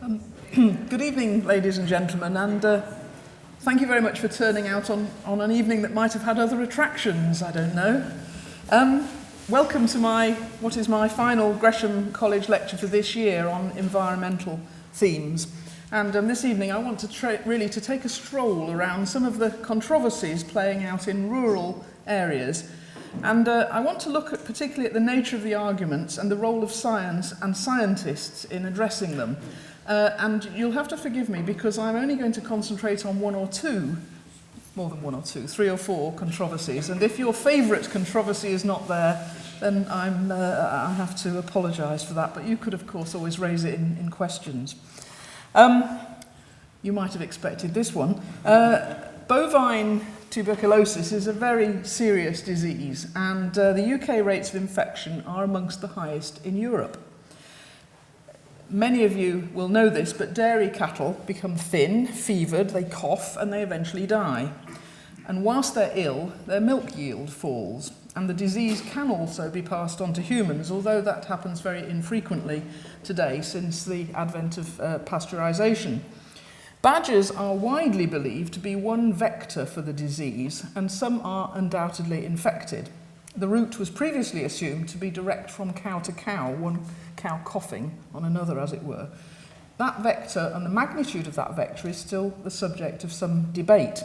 Good evening, ladies and gentlemen, and thank you very much for turning out on an evening that might have had other attractions, I don't know. Welcome to what is my final Gresham College lecture for this year on environmental themes. And this evening I want to really take a stroll around some of the controversies playing out in rural areas. And I want to look particularly at the nature of the arguments and the role of science and scientists in addressing them. And you'll have to forgive me because I'm only going to concentrate on three or four controversies. And if your favourite controversy is not there, then I have to apologise for that. But you could, of course, always raise it in questions. You might have expected this one. Bovine tuberculosis is a very serious disease, and the UK rates of infection are amongst the highest in Europe. Many of you will know this, but dairy cattle become thin, fevered, they cough, and they eventually die. And whilst they're ill, their milk yield falls, and the disease can also be passed on to humans, although that happens very infrequently today since the advent of pasteurisation. Badgers are widely believed to be one vector for the disease, and some are undoubtedly infected. The route was previously assumed to be direct from cow to cow, one cow coughing on another, as it were. That vector and the magnitude of that vector is still the subject of some debate.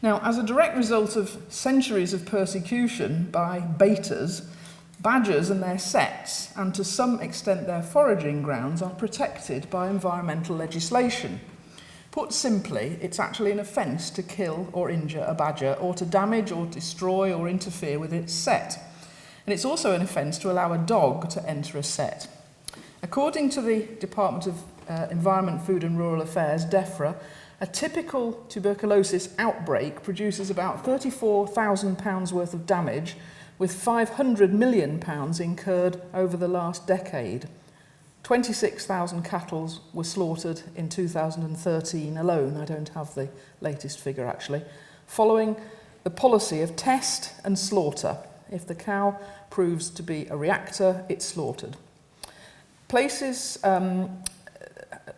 Now, as a direct result of centuries of persecution by baiters, badgers and their setts, and to some extent their foraging grounds, are protected by environmental legislation. Put simply, it's actually an offence to kill or injure a badger, or to damage or destroy or interfere with its sett. And it's also an offence to allow a dog to enter a sett. According to the Department of Environment, Food and Rural Affairs, DEFRA, a typical tuberculosis outbreak produces about £34,000 worth of damage, with £500 million incurred over the last decade. 26,000 cattle were slaughtered in 2013 alone. I don't have the latest figure actually. Following the policy of test and slaughter. If the cow proves to be a reactor, it's slaughtered. Places,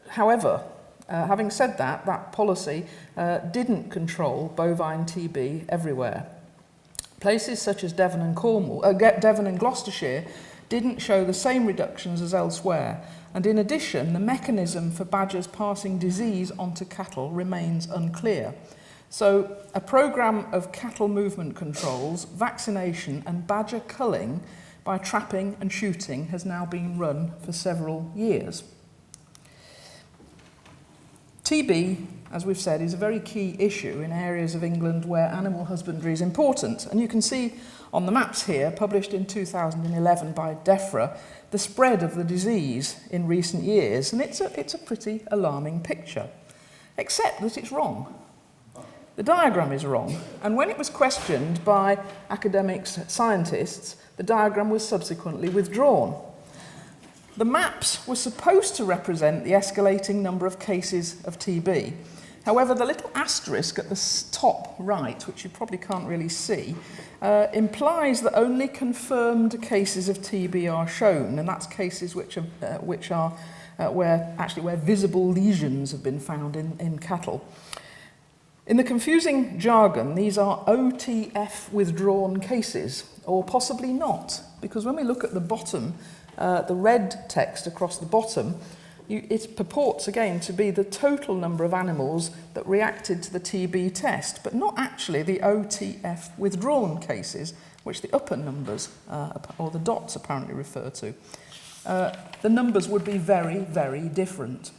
however, having said that policy didn't control bovine TB everywhere. Places such as Devon and Gloucestershire didn't show the same reductions as elsewhere, and in addition, the mechanism for badgers passing disease onto cattle remains unclear. So, a programme of cattle movement controls, vaccination and badger culling by trapping and shooting has now been run for several years. TB, as we've said, is a very key issue in areas of England where animal husbandry is important. And you can see on the maps here, published in 2011 by DEFRA, the spread of the disease in recent years. And it's a pretty alarming picture, except that it's wrong. The diagram is wrong. And when it was questioned by academics, scientists, the diagram was subsequently withdrawn. The maps were supposed to represent the escalating number of cases of TB. However, the little asterisk at the top right, which you probably can't really see, implies that only confirmed cases of TB are shown, and that's cases which are where visible lesions have been found in cattle. In the confusing jargon, these are OTF withdrawn cases, or possibly not, because when we look at the bottom, the red text across the bottom, it purports again to be the total number of animals that reacted to the TB test, but not actually the OTF withdrawn cases, which the upper numbers, or the dots apparently refer to. The numbers would be very, very different.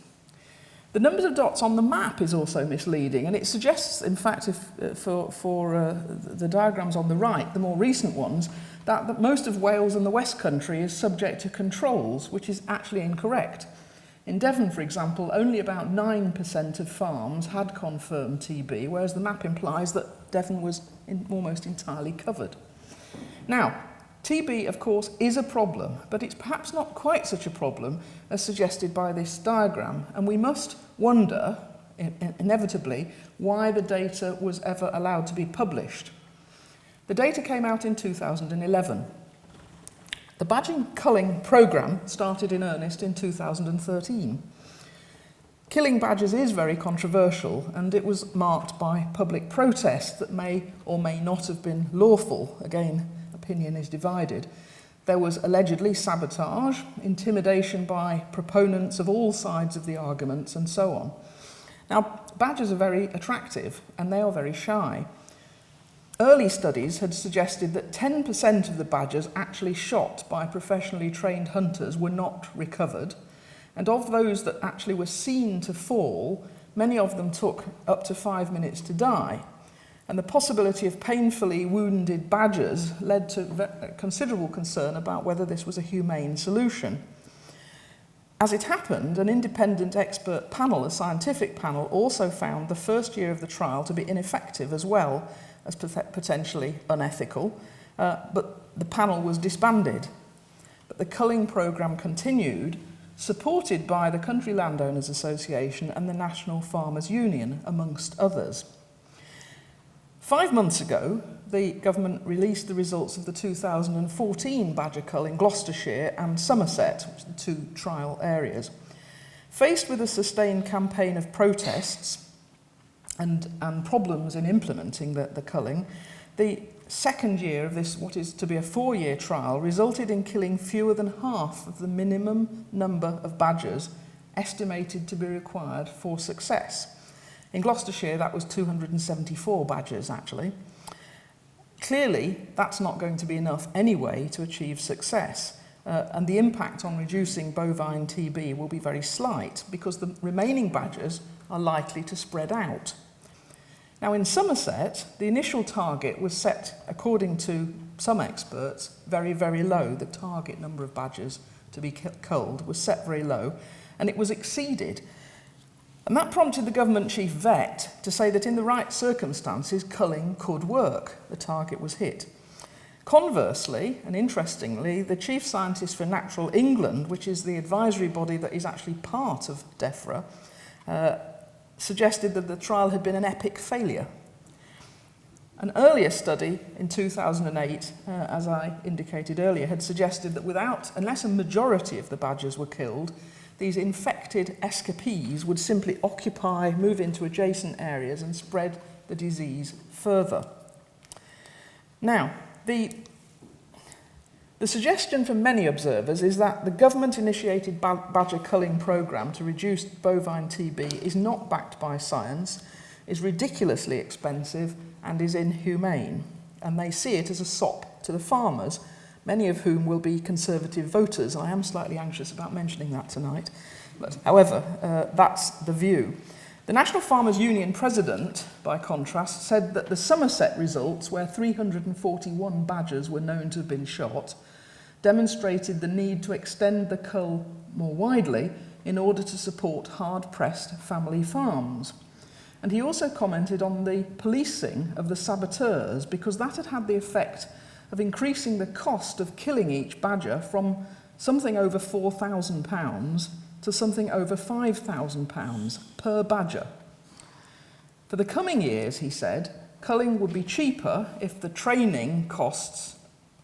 The numbers of dots on the map is also misleading, and it suggests, in fact, for the diagrams on the right, the more recent ones, that most of Wales and the West Country is subject to controls, which is actually incorrect. In Devon, for example, only about 9% of farms had confirmed TB, whereas the map implies that Devon was almost entirely covered. Now, TB, of course, is a problem, but it's perhaps not quite such a problem as suggested by this diagram, and we must wonder, inevitably, why the data was ever allowed to be published. The data came out in 2011. The badging culling programme started in earnest in 2013. Killing badgers is very controversial, and it was marked by public protest that may or may not have been lawful. Again, opinion is divided. There was allegedly sabotage, intimidation by proponents of all sides of the arguments, and so on. Now, badgers are very attractive, and they are very shy. Early studies had suggested that 10% of the badgers actually shot by professionally trained hunters were not recovered, and of those that actually were seen to fall, many of them took up to 5 minutes to die. And the possibility of painfully wounded badgers led to considerable concern about whether this was a humane solution. As it happened, an independent expert panel, a scientific panel, also found the first year of the trial to be ineffective as well as potentially unethical, but the panel was disbanded. But the culling programme continued, supported by the Country Landowners Association and the National Farmers Union, amongst others. 5 months ago, the government released the results of the 2014 badger cull in Gloucestershire and Somerset, which are the two trial areas. Faced with a sustained campaign of protests and problems in implementing the culling, the second year of this, what is to be a 4-year trial, resulted in killing fewer than half of the minimum number of badgers estimated to be required for success. In Gloucestershire, that was 274 badgers, actually. Clearly, that's not going to be enough anyway to achieve success, and the impact on reducing bovine TB will be very slight because the remaining badgers are likely to spread out. Now, in Somerset, the initial target was set, according to some experts, very, very low. The target number of badgers to be culled was set very low, and it was exceeded. And that prompted the government chief vet to say that in the right circumstances, culling could work. The target was hit. Conversely, and interestingly, the chief scientist for Natural England, which is the advisory body that is actually part of DEFRA, suggested that the trial had been an epic failure. An earlier study in 2008, as I indicated earlier, had suggested that unless a majority of the badgers were killed, these infected escapees would simply move into adjacent areas and spread the disease further. Now, the suggestion from many observers is that the government-initiated badger culling programme to reduce bovine TB is not backed by science, is ridiculously expensive, and is inhumane. And they see it as a sop to the farmers, many of whom will be Conservative voters. I am slightly anxious about mentioning that tonight. But however, that's the view. The National Farmers Union president, by contrast, said that the Somerset results, where 341 badgers were known to have been shot, demonstrated the need to extend the cull more widely in order to support hard-pressed family farms. And he also commented on the policing of the saboteurs, because that had the effect of increasing the cost of killing each badger from something over £4,000 to something over £5,000 per badger. For the coming years, he said, culling would be cheaper if the training costs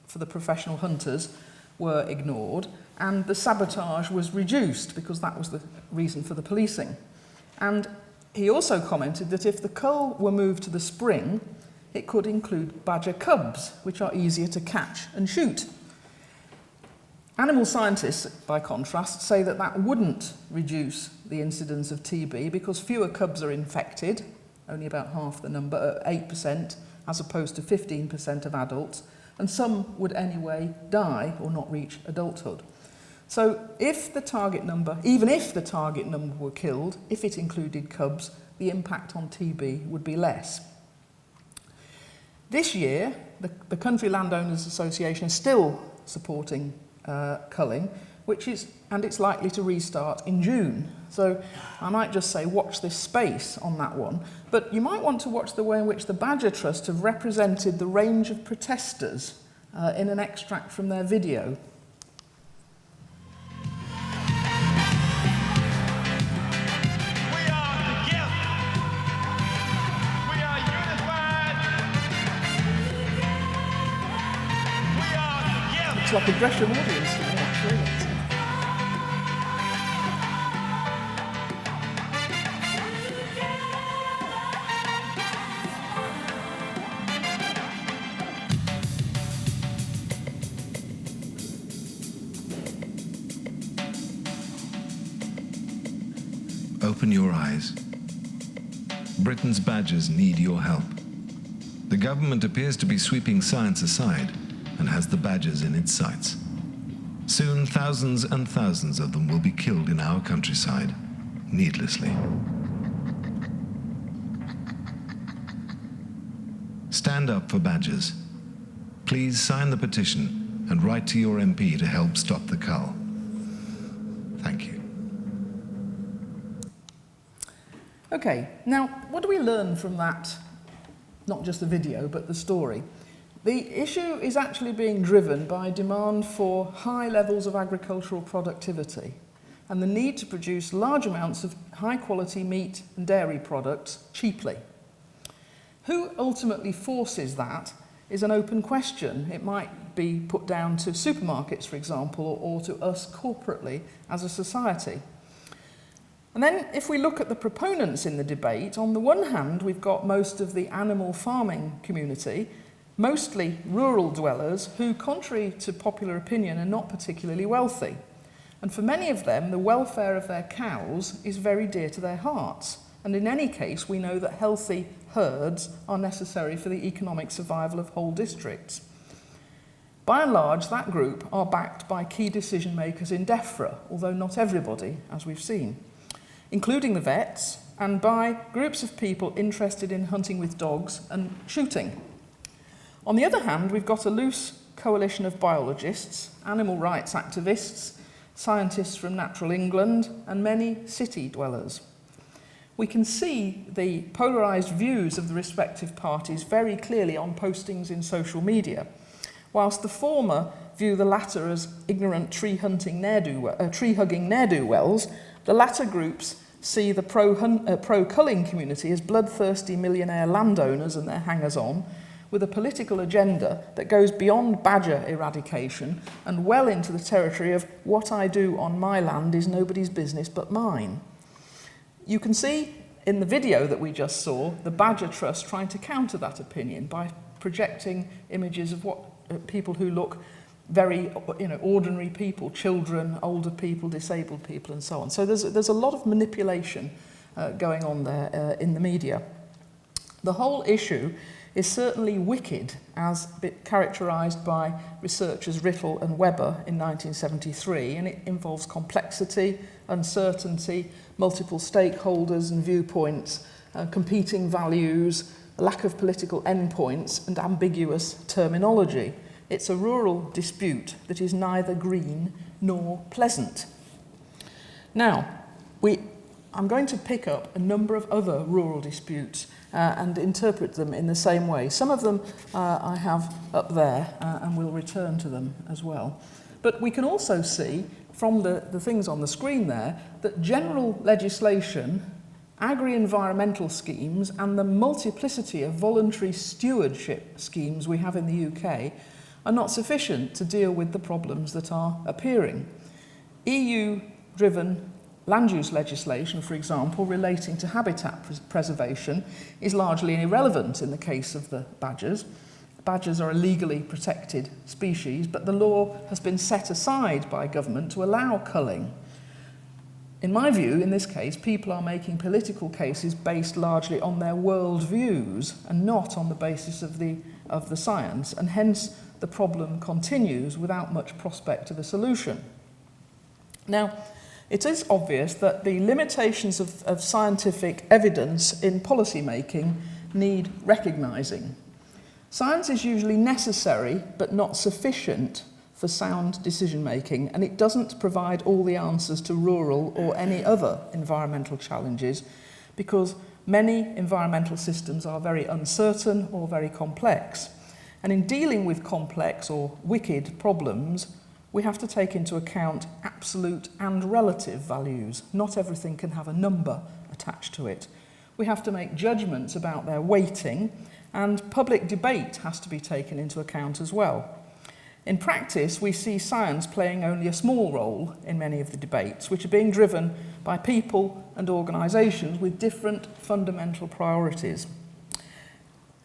for the professional hunters were ignored and the sabotage was reduced, because that was the reason for the policing. And he also commented that if the cull were moved to the spring, it could include badger cubs, which are easier to catch and shoot. Animal scientists, by contrast, say that that wouldn't reduce the incidence of TB because fewer cubs are infected, only about half the number, 8%, as opposed to 15% of adults, and some would anyway die or not reach adulthood. So if the target number, even if the target number were killed, if it included cubs, the impact on TB would be less. This year, the Country Landowners Association is still supporting culling, and it's likely to restart in June. So I might just say watch this space on that one. But you might want to watch the way in which the Badger Trust have represented the range of protesters in an extract from their video. Sounds like a Gresham audience to me, actually. Open your eyes. Britain's badgers need your help. The government appears to be sweeping science aside and has the badgers in its sights. Soon, thousands and thousands of them will be killed in our countryside, needlessly. Stand up for badgers. Please sign the petition and write to your MP to help stop the cull. Thank you. Okay, now what do we learn from that, not just the video, but the story? The issue is actually being driven by demand for high levels of agricultural productivity and the need to produce large amounts of high-quality meat and dairy products cheaply. Who ultimately forces that is an open question. It might be put down to supermarkets, for example, or to us corporately as a society. And then if we look at the proponents in the debate, on the one hand, we've got most of the animal farming community, mostly rural dwellers who, contrary to popular opinion, are not particularly wealthy. And for many of them, the welfare of their cows is very dear to their hearts. And in any case, we know that healthy herds are necessary for the economic survival of whole districts. By and large, that group are backed by key decision makers in DEFRA, although not everybody, as we've seen, including the vets, and by groups of people interested in hunting with dogs and shooting. On the other hand, we've got a loose coalition of biologists, animal rights activists, scientists from Natural England, and many city dwellers. We can see the polarised views of the respective parties very clearly on postings in social media. Whilst the former view the latter as ignorant tree-hugging ne'er-do-wells, the latter groups see the pro-culling community as bloodthirsty millionaire landowners and their hangers-on, with a political agenda that goes beyond badger eradication and well into the territory of what I do on my land is nobody's business but mine. You can see in the video that we just saw the Badger Trust trying to counter that opinion by projecting images of what people who look very ordinary people, children, older people, disabled people, and so on. So there's a lot of manipulation going on there in the media. The whole issue is certainly wicked, as characterised by researchers Rittle and Webber in 1973, and it involves complexity, uncertainty, multiple stakeholders and viewpoints, competing values, lack of political endpoints, and ambiguous terminology. It's a rural dispute that is neither green nor pleasant. Now, I'm going to pick up a number of other rural disputes and interpret them in the same way. Some of them I have up there and we'll return to them as well. But we can also see from the things on the screen there that general legislation, agri-environmental schemes and the multiplicity of voluntary stewardship schemes we have in the UK are not sufficient to deal with the problems that are appearing. EU-driven land use legislation, for example, relating to habitat preservation is largely irrelevant in the case of the badgers. Badgers are a legally protected species, but the law has been set aside by government to allow culling. In my view, in this case, people are making political cases based largely on their world views and not on the basis of the science, and hence the problem continues without much prospect of a solution. Now, it is obvious that the limitations of scientific evidence in policy making need recognising. Science is usually necessary but not sufficient for sound decision making, and it doesn't provide all the answers to rural or any other environmental challenges because many environmental systems are very uncertain or very complex. And in dealing with complex or wicked problems, we have to take into account absolute and relative values. Not everything can have a number attached to it. We have to make judgments about their weighting, and public debate has to be taken into account as well. In practice, we see science playing only a small role in many of the debates, which are being driven by people and organisations with different fundamental priorities.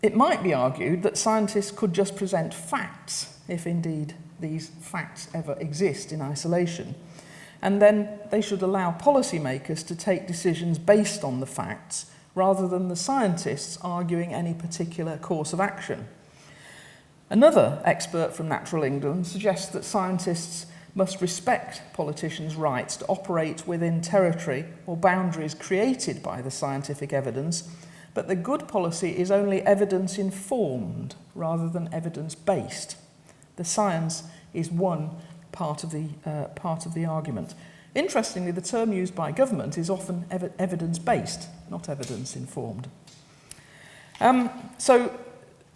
It might be argued that scientists could just present facts, if indeed these facts ever exist in isolation, and then they should allow policymakers to take decisions based on the facts, rather than the scientists arguing any particular course of action. Another expert from Natural England suggests that scientists must respect politicians' rights to operate within territory or boundaries created by the scientific evidence, but the good policy is only evidence-informed rather than evidence-based. The science is one part of the argument. Interestingly, the term used by government is often evidence-based, not evidence-informed. So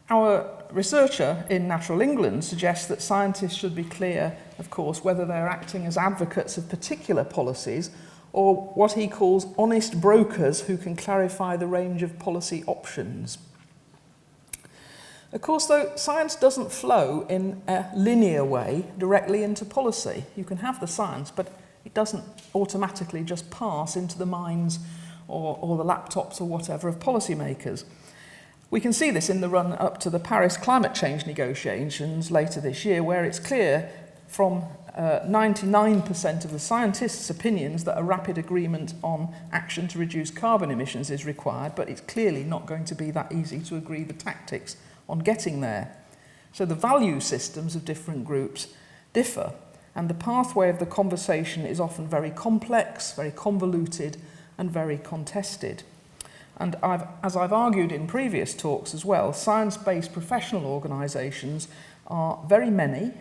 our researcher in Natural England suggests that scientists should be clear, of course, whether they're acting as advocates of particular policies or what he calls honest brokers who can clarify the range of policy options. Of course, though, science doesn't flow in a linear way directly into policy. You can have the science, but it doesn't automatically just pass into the minds or the laptops or whatever of policymakers. We can see this in the run-up to the Paris climate change negotiations later this year, where it's clear from 99% of the scientists' opinions that a rapid agreement on action to reduce carbon emissions is required, but it's clearly not going to be that easy to agree the tactics on getting there. So the value systems of different groups differ, and the pathway of the conversation is often very complex, very convoluted, and very contested. And as I've argued in previous talks as well, science-based professional organisations are very many,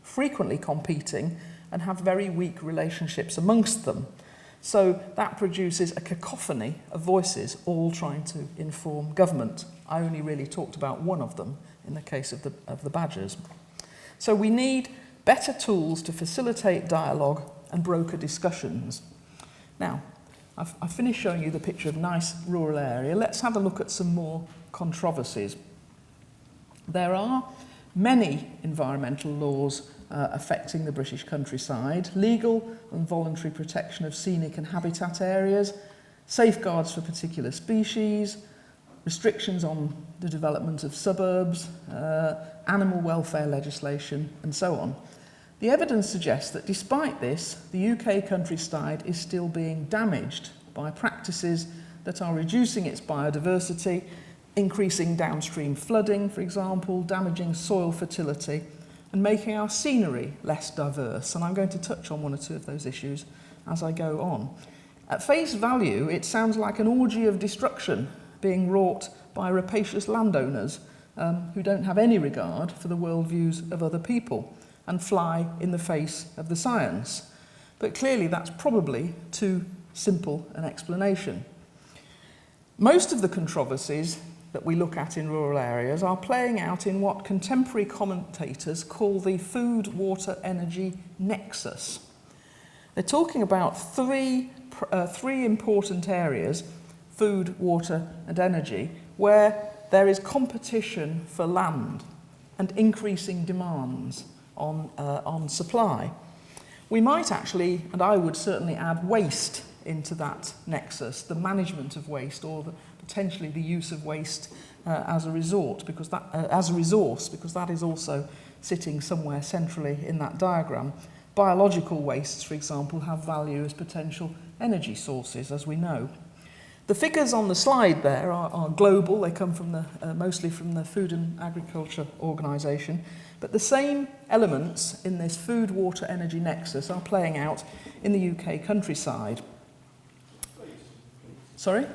frequently competing, and have very weak relationships amongst them. So that produces a cacophony of voices all trying to inform government. I only really talked about one of them in the case of the badgers. So we need better tools to facilitate dialogue and broker discussions. Now, I've finished showing you the picture of a nice rural area. Let's have a look at some more controversies. There are many environmental laws affecting the British countryside: legal and voluntary protection of scenic and habitat areas, safeguards for particular species, restrictions on the development of suburbs, animal welfare legislation, and so on. The evidence suggests that despite this, the UK countryside is still being damaged by practices that are reducing its biodiversity, increasing downstream flooding, for example, damaging soil fertility, and making our scenery less diverse. And I'm going to touch on one or two of those issues as I go on. At face value, it sounds like an orgy of destruction being wrought by rapacious landowners who don't have any regard for the worldviews of other people and fly in the face of the science. But clearly that's probably too simple an explanation. Most of the controversies that we look at in rural areas are playing out in what contemporary commentators call the food, water, energy nexus. They're talking about three important areas, food, water, and energy, where there is competition for land and increasing demands on supply. We might actually, and I would certainly add waste into that nexus, the management of waste, or potentially the use of waste as a resource, because that is also sitting somewhere centrally in that diagram. Biological wastes, for example, have value as potential energy sources, as we know. The figures on the slide there are global. They come from mostly from the Food and Agriculture Organisation. But the same elements in this food, water, energy nexus are playing out in the UK countryside. Sorry?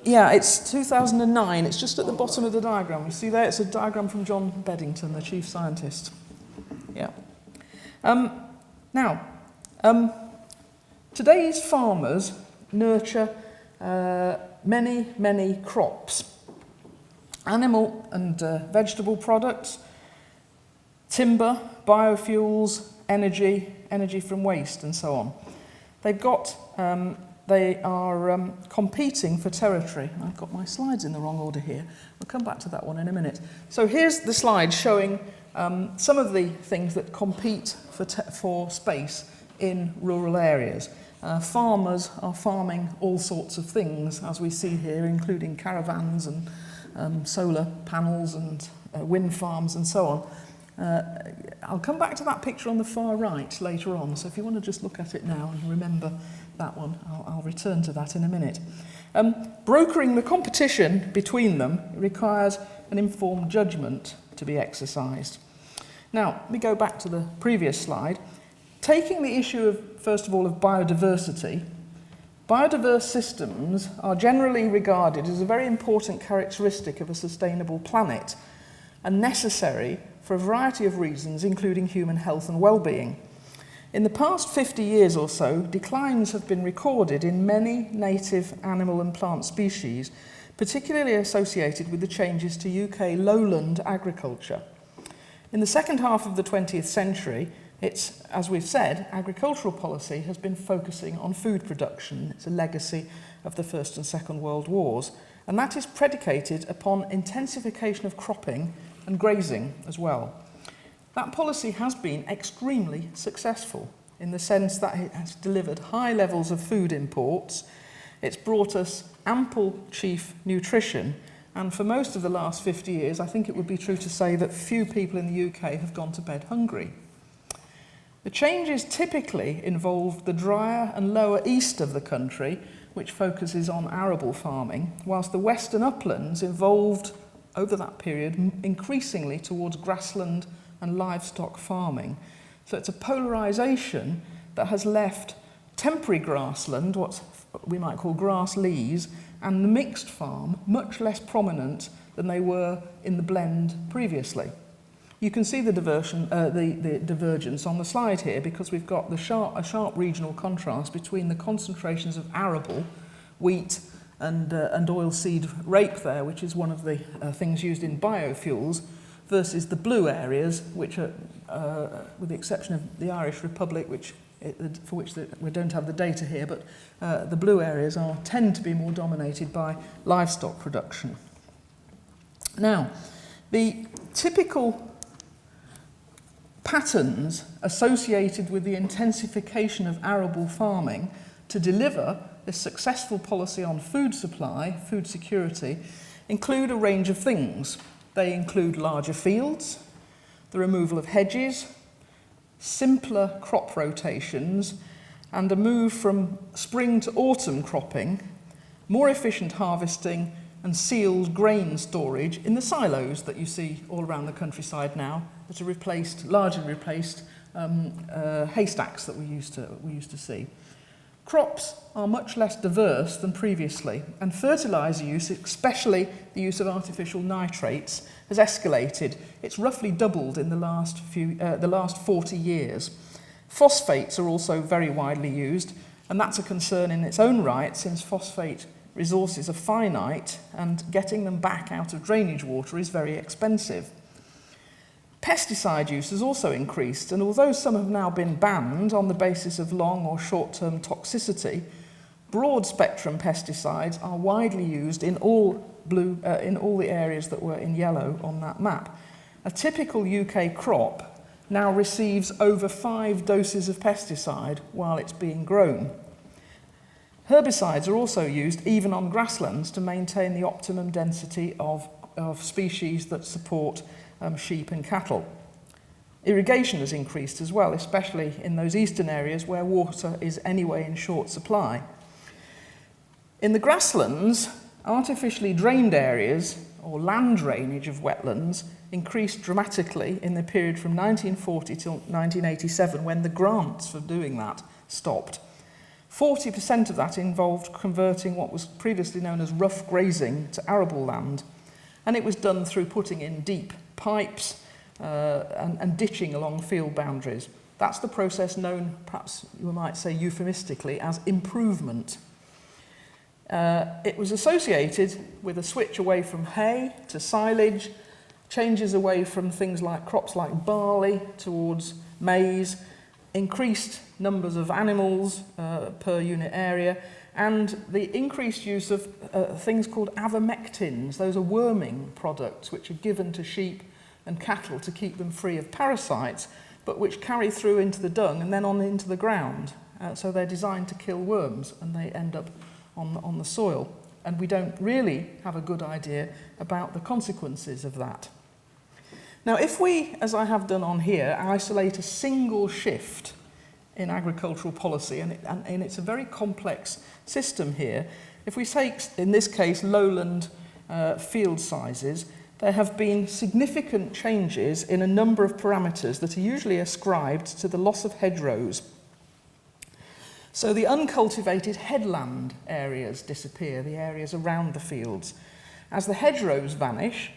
Yeah, it's 2009. It's just at the bottom of the diagram. You see there? It's a diagram from John Beddington, the chief scientist. Yeah. Today's farmers nurture many, many crops. Animal and vegetable products, timber, biofuels, energy from waste, and so on. They've got they are competing for territory. I've got my slides in the wrong order here. We'll come back to that one in a minute. So here's the slide showing some of the things that compete for space in rural areas. Farmers are farming all sorts of things, as we see here, including caravans and solar panels and wind farms and so on. I'll come back to that picture on the far right later on, so if you want to just look at it now and remember that one, I'll return to that in a minute. Brokering the competition between them requires an informed judgment to be exercised. Now, let me go back to the previous slide. Taking the issue of, first of all, of biodiversity, biodiverse systems are generally regarded as a very important characteristic of a sustainable planet and necessary for a variety of reasons, including human health and well-being. In the past 50 years or so, declines have been recorded in many native animal and plant species, particularly associated with the changes to UK lowland agriculture. In the second half of the 20th century, it's, as we've said, agricultural policy has been focusing on food production. It's a legacy of the First and Second World Wars, and that is predicated upon intensification of cropping and grazing as well. That policy has been extremely successful in the sense that it has delivered high levels of food imports, it's brought us ample chief nutrition, and for most of the last 50 years, I think it would be true to say that few people in the UK have gone to bed hungry. The changes typically involve the drier and lower east of the country, which focuses on arable farming, whilst the western uplands evolved over that period increasingly towards grassland and livestock farming. So it's a polarisation that has left temporary grassland, what we might call grass leas, and the mixed farm much less prominent than they were in the blend previously. You can see the divergence on the slide here because we've got a sharp regional contrast between the concentrations of arable, wheat, and oilseed rape there, which is one of the things used in biofuels, versus the blue areas, which are, with the exception of the Irish Republic, for which we don't have the data here, but the blue areas tend to be more dominated by livestock production. Now, the typical patterns associated with the intensification of arable farming to deliver this successful policy on food supply, food security, include a range of things. They include larger fields, the removal of hedges, simpler crop rotations, and a move from spring to autumn cropping, more efficient harvesting, and sealed grain storage in the silos that you see all around the countryside now that are largely replaced haystacks that we used to see. Crops are much less diverse than previously, and fertiliser use, especially the use of artificial nitrates, has escalated. It's roughly doubled in the last 40 years. Phosphates are also very widely used, and that's a concern in its own right, since phosphate resources are finite, and getting them back out of drainage water is very expensive. Pesticide use has also increased, and although some have now been banned on the basis of long or short-term toxicity, broad-spectrum pesticides are widely used in all the areas that were in yellow on that map. A typical UK crop now receives over 5 doses of pesticide while it's being grown. Herbicides are also used even on grasslands to maintain the optimum density of species that support sheep and cattle. Irrigation has increased as well, especially in those eastern areas where water is anyway in short supply. In the grasslands, artificially drained areas, or land drainage of wetlands, increased dramatically in the period from 1940 till 1987, when the grants for doing that stopped. 40% of that involved converting what was previously known as rough grazing to arable land, and it was done through putting in deep pipes and ditching along field boundaries. That's the process known, perhaps you might say euphemistically, as improvement. It was associated with a switch away from hay to silage, changes away from things like crops like barley towards maize, increased numbers of animals per unit area, and the increased use of things called avermectins. Those are worming products which are given to sheep and cattle to keep them free of parasites, but which carry through into the dung and then on into the ground. So they're designed to kill worms, and they end up on the soil. And we don't really have a good idea about the consequences of that. Now, if we, as I have done on here, isolate a single shift in agricultural policy, and it's a very complex system here, if we take, in this case, lowland field sizes, there have been significant changes in a number of parameters that are usually ascribed to the loss of hedgerows. So the uncultivated headland areas disappear, the areas around the fields. As the hedgerows vanish,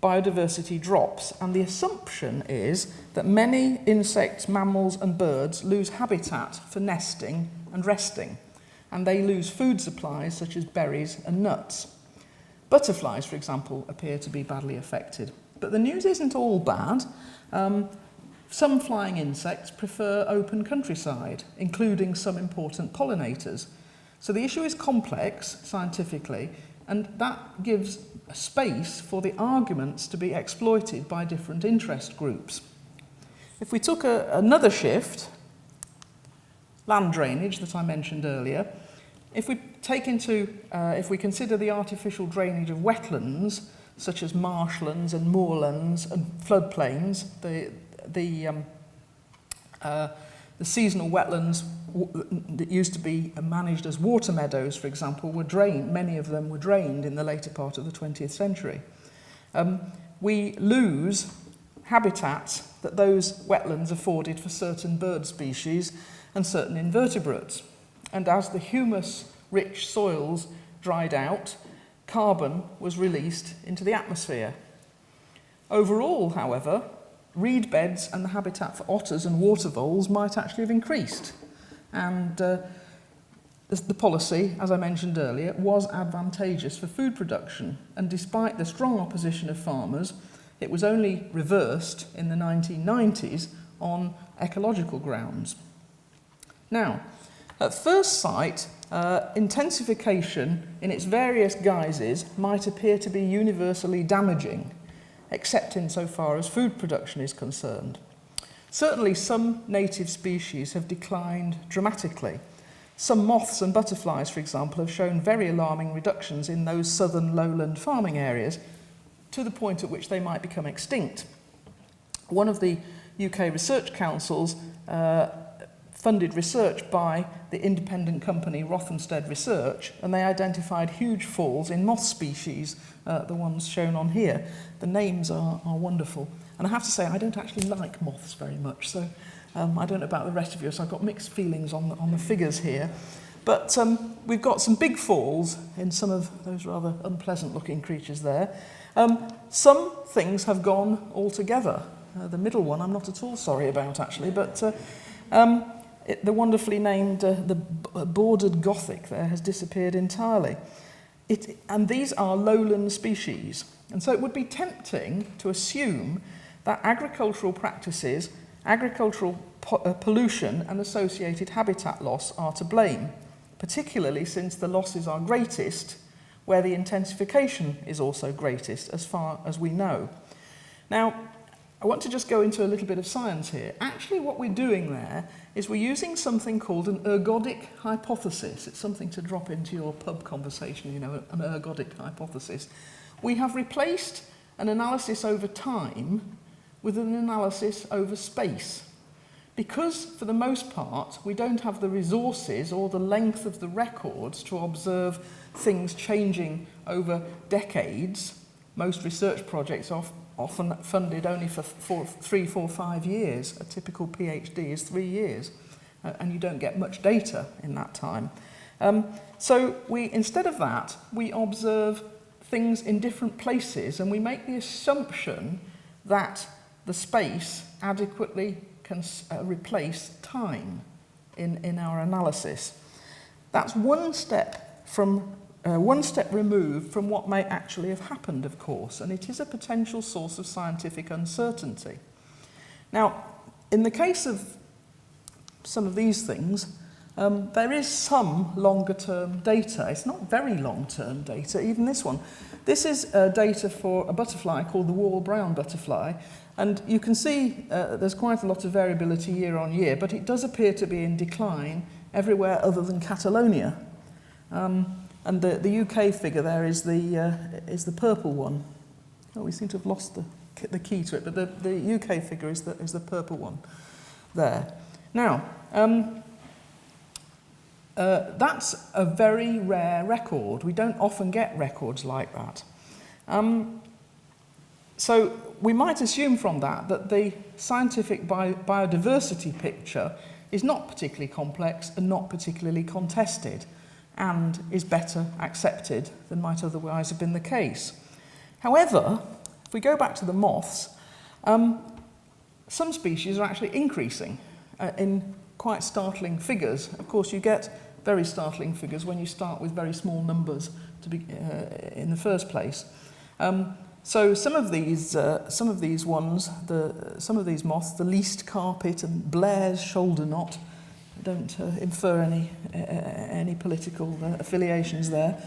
biodiversity drops, and the assumption is that many insects, mammals and birds lose habitat for nesting and resting, and they lose food supplies such as berries and nuts. Butterflies, for example, appear to be badly affected. But the news isn't all bad. Some flying insects prefer open countryside, including some important pollinators. So the issue is complex scientifically, and that gives a space for the arguments to be exploited by different interest groups. If we took another shift, land drainage that I mentioned earlier, if we consider the artificial drainage of wetlands, such as marshlands and moorlands and floodplains, the seasonal wetlands that used to be managed as water meadows, for example, were drained. Many of them were drained in the later part of the 20th century. We lose habitats that those wetlands afforded for certain bird species and certain invertebrates. And as the humus-rich soils dried out, carbon was released into the atmosphere. Overall, however, reed beds and the habitat for otters and water voles might actually have increased. And the policy, as I mentioned earlier, was advantageous for food production. And despite the strong opposition of farmers, it was only reversed in the 1990s on ecological grounds. Now, at first sight, intensification in its various guises might appear to be universally damaging, except insofar as food production is concerned. Certainly some native species have declined dramatically. Some moths and butterflies, for example, have shown very alarming reductions in those southern lowland farming areas to the point at which they might become extinct. One of the UK research councils funded research by the independent company Rothamsted Research, and they identified huge falls in moth species, the ones shown on here. The names are wonderful. And I have to say, I don't actually like moths very much, so I don't know about the rest of you, so I've got mixed feelings on the figures here. But we've got some big falls in some of those rather unpleasant-looking creatures there. Some things have gone altogether. The middle one I'm not at all sorry about, actually, but the wonderfully named the bordered gothic there has disappeared entirely. And these are lowland species. And so it would be tempting to assume that agricultural practices, agricultural pollution and associated habitat loss are to blame, particularly since the losses are greatest where the intensification is also greatest, as far as we know. Now, I want to just go into a little bit of science here. Actually, what we're doing there is we're using something called an ergodic hypothesis. It's something to drop into your pub conversation, you know, an ergodic hypothesis. We have replaced an analysis over time with an analysis over space. Because, for the most part, we don't have the resources or the length of the records to observe things changing over decades, most research projects are often funded only for 3, 4, 5 years. A typical PhD is 3 years, and you don't get much data in that time. So instead of that, we observe things in different places, and we make the assumption that the space adequately can replace time in our analysis. That's one step removed from what may actually have happened, of course, and it is a potential source of scientific uncertainty. Now, in the case of some of these things, there is some longer-term data. It's not very long-term data, even this one. This is data for a butterfly called the wall brown butterfly, and you can see there's quite a lot of variability year on year, but it does appear to be in decline everywhere other than Catalonia. And the UK figure there is the purple one. Oh, we seem to have lost the key to it, but the UK figure is the purple one there. Now, that's a very rare record. We don't often get records like that. So we might assume from that the scientific biodiversity picture is not particularly complex and not particularly contested, and is better accepted than might otherwise have been the case. However, if we go back to the moths, some species are actually increasing in quite startling figures. Of course, you get very startling figures when you start with very small numbers in the first place. So some of these ones, some of these moths, the least carpet and Blair's shoulder knot, don't infer any political affiliations there,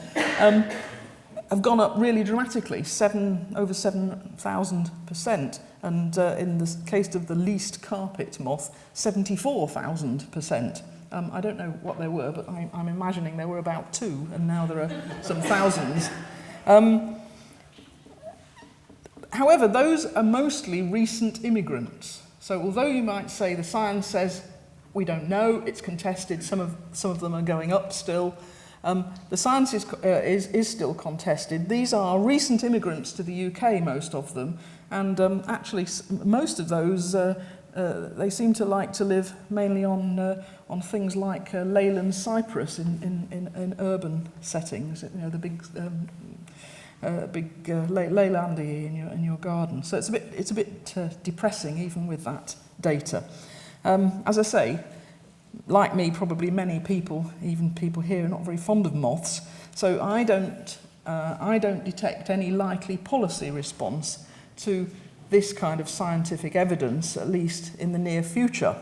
have gone up really dramatically, over 7,000%, and in the case of the least carpet moth, 74,000%. I don't know what they were, but I'm imagining there were about 2, and now there are some thousands. However, those are mostly recent immigrants. So although you might say the science says we don't know, it's contested, some of them are going up still, the science is still contested. These are recent immigrants to the UK, most of them, and actually most of those, they seem to like to live mainly on things like Leyland cypress in urban settings, you know, the big Leylandii in your garden. So it's a bit depressing even with that data. As I say, like me, probably many people, even people here, are not very fond of moths. So I don't detect any likely policy response to this kind of scientific evidence, at least in the near future.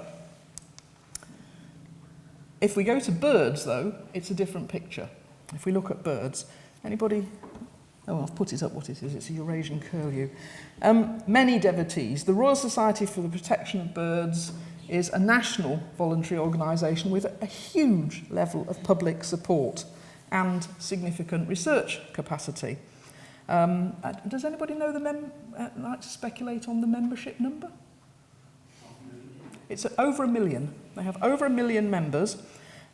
If we go to birds, though, it's a different picture. If we look at birds, anybody? Oh, I've put it up what it is. It's a Eurasian curlew. Many devotees. The Royal Society for the Protection of Birds is a national voluntary organisation with a huge level of public support and significant research capacity. Does anybody know like to speculate on the membership number? It's over 1 million. They have over 1 million members.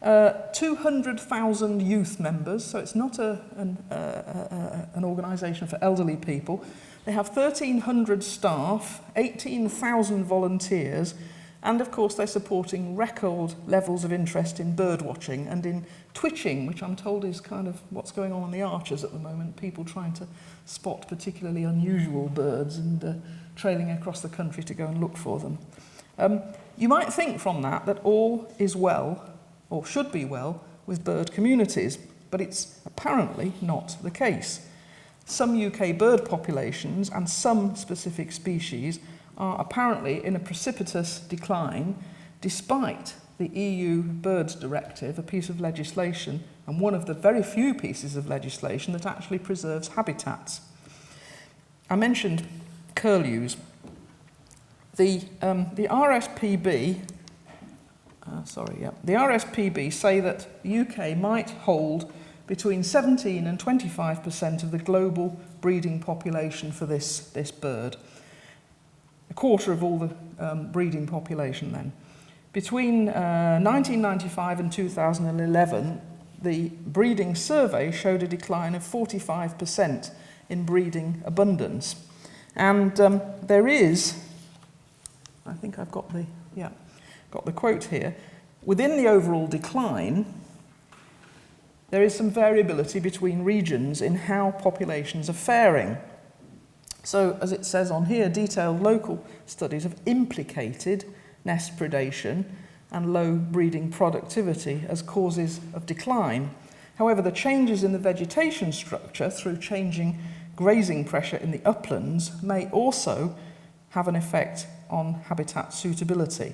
200,000 youth members, so it's not an organisation for elderly people. They have 1,300 staff, 18,000 volunteers, and of course they're supporting record levels of interest in bird watching and in twitching, which I'm told is kind of what's going on the Archers at the moment, people trying to spot particularly unusual birds and trailing across the country to go and look for them. You might think from that all is well, or should be well, with bird communities, but it's apparently not the case. Some UK bird populations and some specific species are apparently in a precipitous decline, despite the EU Birds Directive, a piece of legislation, and one of the very few pieces of legislation that actually preserves habitats. I mentioned curlews. The RSPB the RSPB say that the UK might hold between 17 and 25% of the global breeding population for this bird. A quarter of all the breeding population then. Between 1995 and 2011, the breeding survey showed a decline of 45% in breeding abundance. And there is, I think I've got the quote here, within the overall decline, there is some variability between regions in how populations are faring. So, as it says on here, detailed local studies have implicated nest predation and low breeding productivity as causes of decline. However, the changes in the vegetation structure through changing grazing pressure in the uplands may also have an effect on habitat suitability.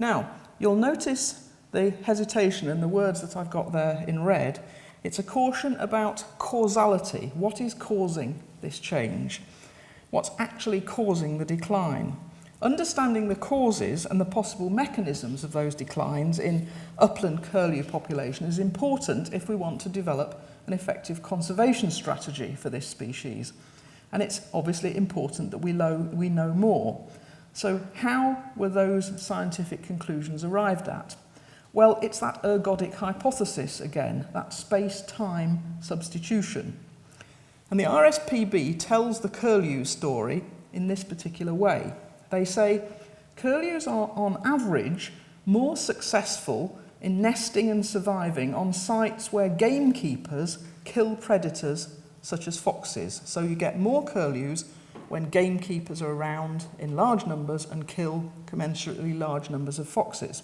Now, you'll notice the hesitation in the words that I've got there in red. It's a caution about causality. What is causing this change? What's actually causing the decline? Understanding the causes and the possible mechanisms of those declines in upland curlew population is important if we want to develop an effective conservation strategy for this species. And it's obviously important that we know more. So how were those scientific conclusions arrived at? Well, it's that ergodic hypothesis again, that space-time substitution. And the RSPB tells the curlew story in this particular way. They say curlews are on average more successful in nesting and surviving on sites where gamekeepers kill predators such as foxes. So you get more curlews when gamekeepers are around in large numbers and kill commensurately large numbers of foxes.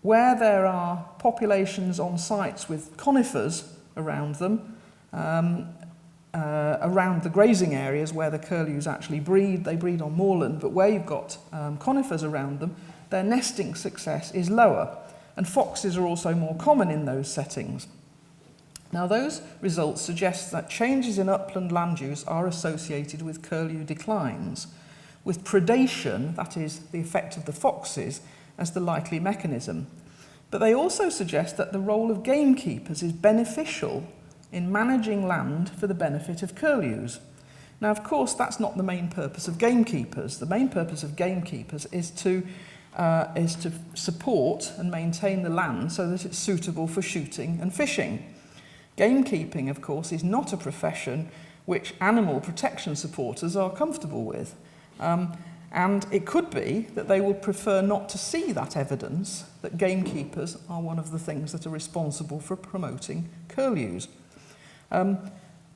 Where there are populations on sites with conifers around them, around the grazing areas where the curlews actually breed, they breed on moorland, but where you've got conifers around them, their nesting success is lower, and foxes are also more common in those settings. Now, those results suggest that changes in upland land use are associated with curlew declines, with predation, that is, the effect of the foxes, as the likely mechanism. But they also suggest that the role of gamekeepers is beneficial in managing land for the benefit of curlews. Now, of course, that's not the main purpose of gamekeepers. The main purpose of gamekeepers is to support and maintain the land so that it's suitable for shooting and fishing. Gamekeeping, of course, is not a profession which animal protection supporters are comfortable with. And it could be that they would prefer not to see that evidence that gamekeepers are one of the things that are responsible for promoting curlews. And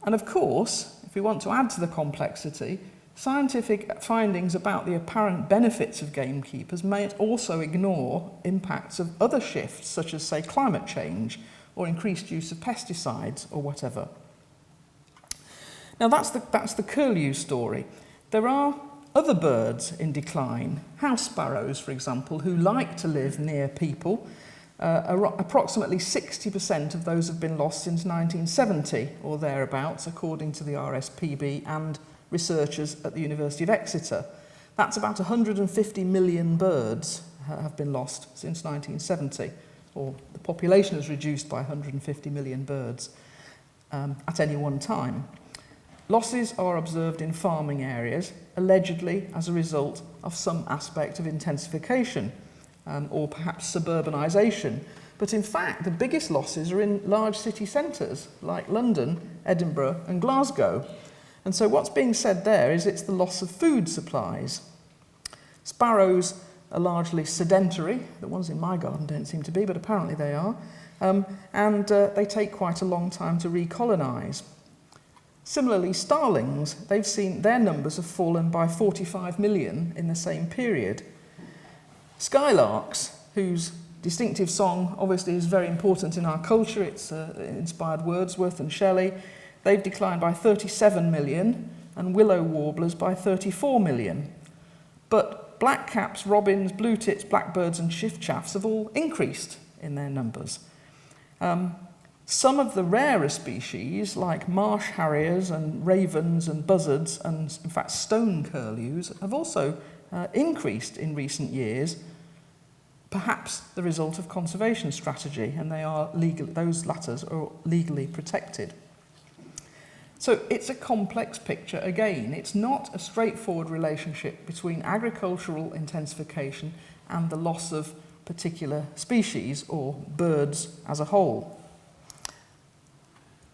of course, if we want to add to the complexity, scientific findings about the apparent benefits of gamekeepers may also ignore impacts of other shifts, such as, say, climate change or increased use of pesticides or whatever. Now, that's the curlew story. There are other birds in decline, house sparrows, for example, who like to live near people. Approximately 60% of those have been lost since 1970 or thereabouts, according to the RSPB and researchers at the University of Exeter. That's about 150 million birds have been lost since 1970, or the population has reduced by 150 million birds at any one time. Losses are observed in farming areas, allegedly as a result of some aspect of intensification or perhaps suburbanisation. But in fact, the biggest losses are in large city centres like London, Edinburgh and Glasgow. And so what's being said there is it's the loss of food supplies. Sparrows are largely sedentary. The ones in my garden don't seem to be, but apparently they are. And they take quite a long time to recolonise. Similarly, starlings, they've seen their numbers have fallen by 45 million in the same period. Skylarks, whose distinctive song obviously is very important in our culture, it's inspired Wordsworth and Shelley, they've declined by 37 million, and willow warblers by 34 million. But blackcaps, robins, blue tits, blackbirds and shiftchaffs have all increased in their numbers. Some of the rarer species, like marsh harriers and ravens and buzzards and, in fact, stone curlews, have also increased in recent years, perhaps the result of conservation strategy, and those latter are legally protected. So it's a complex picture again. It's not a straightforward relationship between agricultural intensification and the loss of particular species or birds as a whole.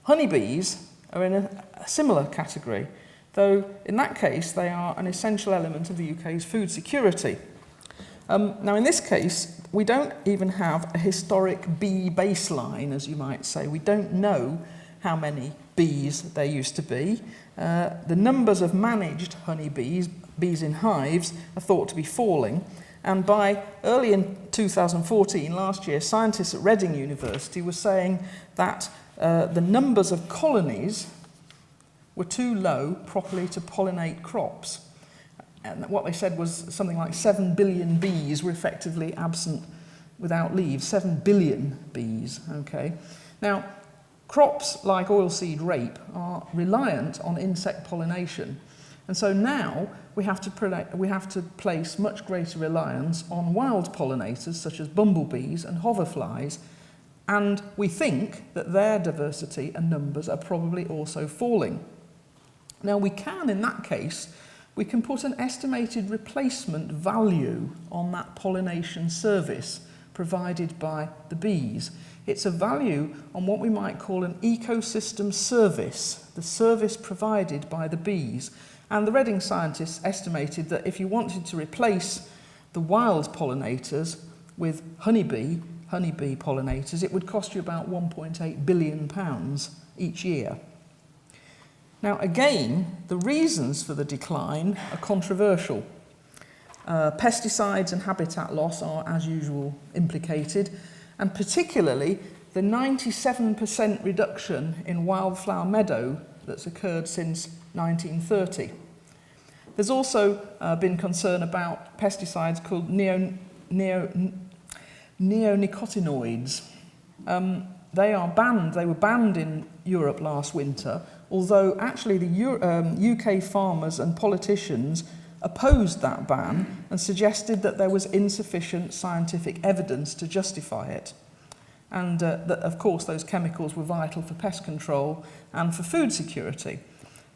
Honeybees are in a similar category, though in that case they are an essential element of the UK's food security. Now in this case, we don't even have a historic bee baseline, as you might say. We don't know how many bees there used to be. The numbers of managed honeybees, bees in hives, are thought to be falling. And by early in 2014, last year, scientists at Reading University were saying that the numbers of colonies were too low properly to pollinate crops. and what they said was something like 7 billion bees were effectively absent without leaves. 7 billion bees, okay? Now, crops like oilseed rape are reliant on insect pollination. And so now we have to place much greater reliance on wild pollinators such as bumblebees and hoverflies, and we think that their diversity and numbers are probably also falling. Now we can, in that case, we can put an estimated replacement value on that pollination service provided by the bees. It's a value on what we might call an ecosystem service, the service provided by the bees. And the Reading scientists estimated that if you wanted to replace the wild pollinators with honeybee pollinators, it would cost you about £1.8 billion each year. Now again, the reasons for the decline are controversial. Pesticides and habitat loss are, as usual, implicated, and particularly the 97% reduction in wildflower meadow that's occurred since 1930. There's also been concern about pesticides called neonicotinoids. They were banned in Europe last winter, although actually the UK farmers and politicians opposed that ban and suggested that there was insufficient scientific evidence to justify it. And that, of course, those chemicals were vital for pest control and for food security.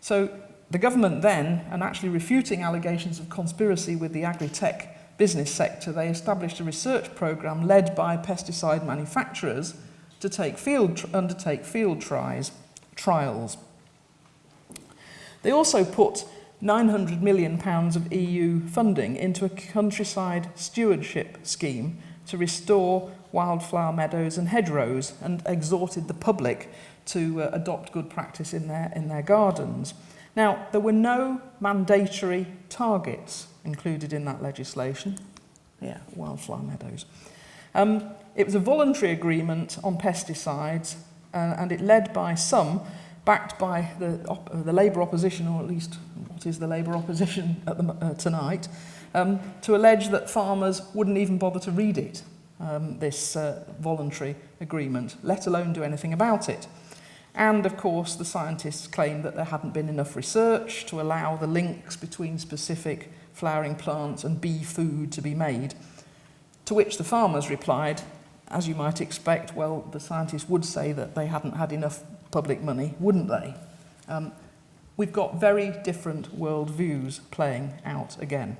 So the government then, and actually refuting allegations of conspiracy with the agri-tech business sector, they established a research programme led by pesticide manufacturers to undertake field trials. They also put £900 million of EU funding into a countryside stewardship scheme to restore wildflower meadows and hedgerows, and exhorted the public to adopt good practice in their gardens. Now, there were no mandatory targets included in that legislation. Yeah, wildflower meadows. It was a voluntary agreement on pesticides, and it led by some, backed by the Labour opposition, or at least what is the Labour opposition at tonight, to allege that farmers wouldn't even bother to read it, this voluntary agreement, let alone do anything about it. And, of course, the scientists claimed that there hadn't been enough research to allow the links between specific flowering plants and bee food to be made, to which the farmers replied, as you might expect, well, the scientists would say that they hadn't had enough public money, wouldn't they? We've got very different worldviews playing out again.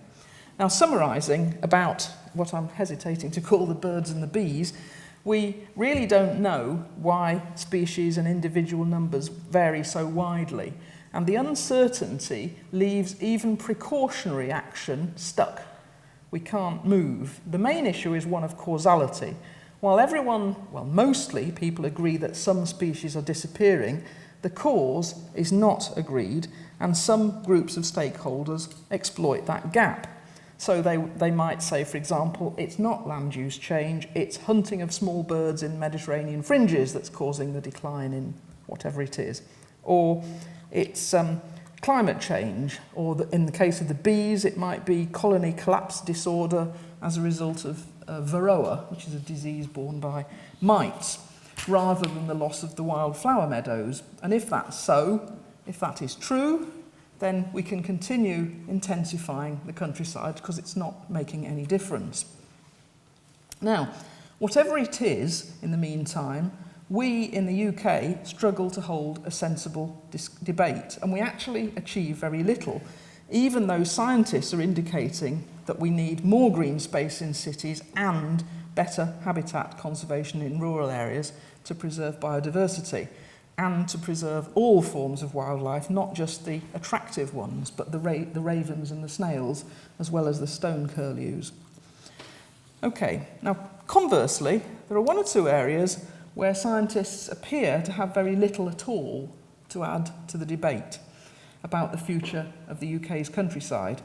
Now, summarising about what I'm hesitating to call the birds and the bees, we really don't know why species and individual numbers vary so widely, and the uncertainty leaves even precautionary action stuck. We can't move. The main issue is one of causality. While mostly people agree that some species are disappearing, the cause is not agreed, and some groups of stakeholders exploit that gap. So they might say, for example, it's not land use change, it's hunting of small birds in Mediterranean fringes that's causing the decline in whatever it is. Or it's climate change, or in the case of the bees, it might be colony collapse disorder as a result of varroa, which is a disease borne by mites, rather than the loss of the wildflower meadows. And if that's so, if that is true, then we can continue intensifying the countryside because it's not making any difference. Now, whatever it is, in the meantime, we in the UK struggle to hold a sensible debate, and we actually achieve very little, even though scientists are indicating that we need more green space in cities and better habitat conservation in rural areas to preserve biodiversity and to preserve all forms of wildlife, not just the attractive ones, but the ravens and the snails, as well as the stone curlews. Okay, now conversely, there are one or two areas where scientists appear to have very little at all to add to the debate about the future of the UK's countryside.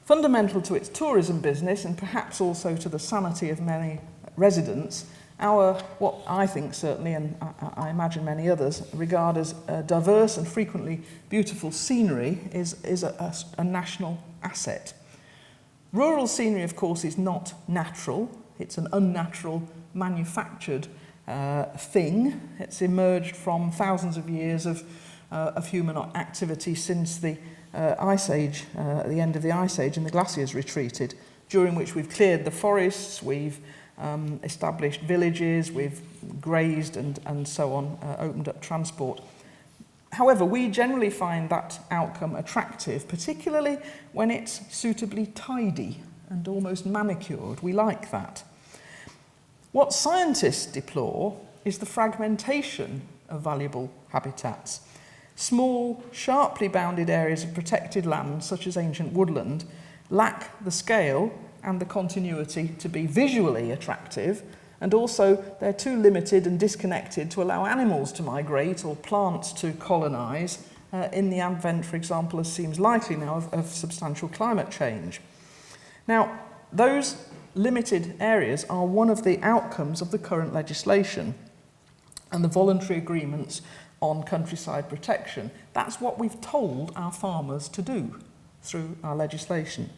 Fundamental to its tourism business, and perhaps also to the sanity of many residents, what I think certainly, and I imagine many others, regard as diverse and frequently beautiful scenery is a national asset. Rural scenery, of course, is not natural. It's an unnatural, manufactured thing. It's emerged from thousands of years of human activity since the Ice Age, at the end of the Ice Age, and the glaciers retreated, during which we've cleared the forests, we've established villages, we've grazed and so on, opened up transport. However, we generally find that outcome attractive, particularly when it's suitably tidy and almost manicured. We like that. What scientists deplore is the fragmentation of valuable habitats. Small, sharply bounded areas of protected land, such as ancient woodland, lack the scale and the continuity to be visually attractive, and also they're too limited and disconnected to allow animals to migrate or plants to colonise in the advent, for example, as seems likely now, of substantial climate change. Now, those limited areas are one of the outcomes of the current legislation and the voluntary agreements on countryside protection. That's what we've told our farmers to do through our legislation.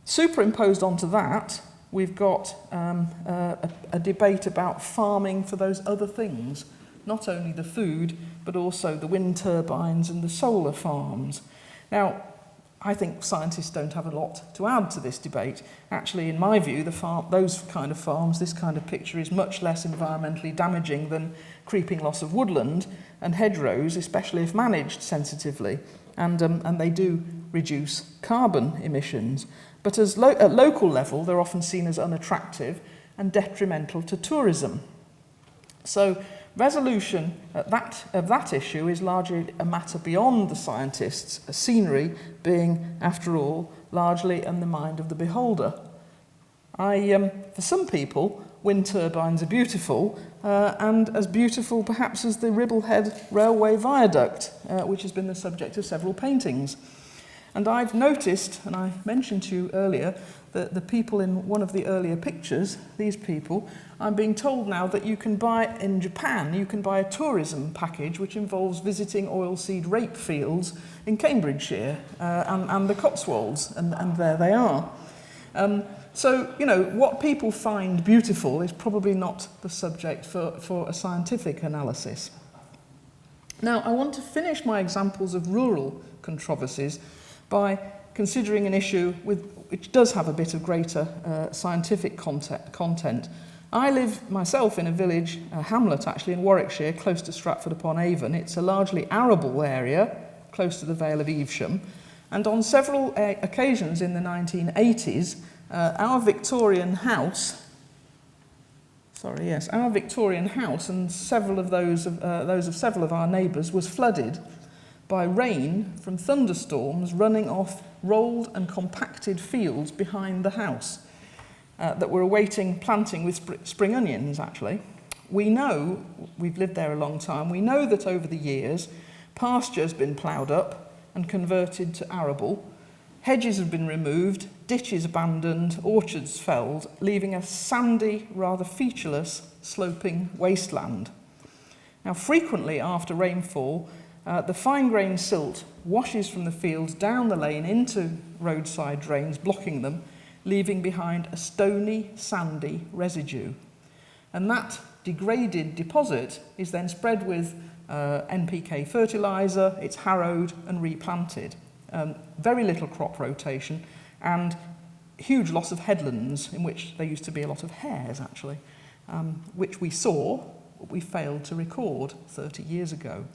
Superimposed onto that, we've got a debate about farming for those other things, not only the food, but also the wind turbines and the solar farms. Now, I think scientists don't have a lot to add to this debate. Actually, in my view, those kind of farms, this kind of picture, is much less environmentally damaging than creeping loss of woodland and hedgerows, especially if managed sensitively, and they do reduce carbon emissions. But at local level, they're often seen as unattractive and detrimental to tourism. So resolution of that issue is largely a matter beyond the scientists, scenery being, after all, largely in the mind of the beholder. For some people, wind turbines are beautiful, and as beautiful perhaps as the Ribblehead Railway Viaduct, which has been the subject of several paintings. And I've noticed, and I mentioned to you earlier, that the people in one of the earlier pictures, these people, I'm being told now that you can buy, in Japan, you can buy a tourism package which involves visiting oilseed rape fields in Cambridgeshire and the Cotswolds, and there they are. So, you know, what people find beautiful is probably not the subject for a scientific analysis. Now, I want to finish my examples of rural controversies by considering an issue which does have a bit of greater scientific content. I live myself in a village, a hamlet actually, in Warwickshire, close to Stratford-upon-Avon. It's a largely arable area, close to the Vale of Evesham, and on several occasions in the 1980s, our Victorian house and several of those of several of our neighbours was flooded by rain from thunderstorms running off rolled and compacted fields behind the house that were awaiting planting with spring onions, actually. We know, we've lived there a long time, we know that over the years, pasture has been ploughed up and converted to arable, hedges have been removed, ditches abandoned, orchards felled, leaving a sandy, rather featureless, sloping wasteland. Now, frequently after rainfall, the fine-grained silt washes from the fields down the lane into roadside drains, blocking them, leaving behind a stony, sandy residue. And that degraded deposit is then spread with NPK fertiliser, it's harrowed and replanted. Very little crop rotation and huge loss of headlands, in which there used to be a lot of hares, actually, which we saw, but we failed to record 30 years ago.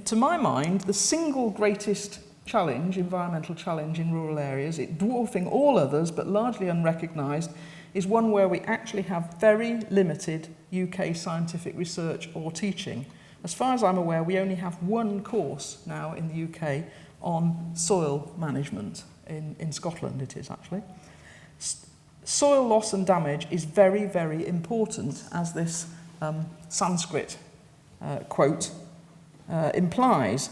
To my mind, the single greatest challenge, environmental challenge in rural areas, it dwarfing all others but largely unrecognised, is one where we actually have very limited UK scientific research or teaching. As far as I'm aware, we only have one course now in the UK on soil management. In Scotland it is actually. Soil loss and damage is very, very important, as this Sanskrit quote implies.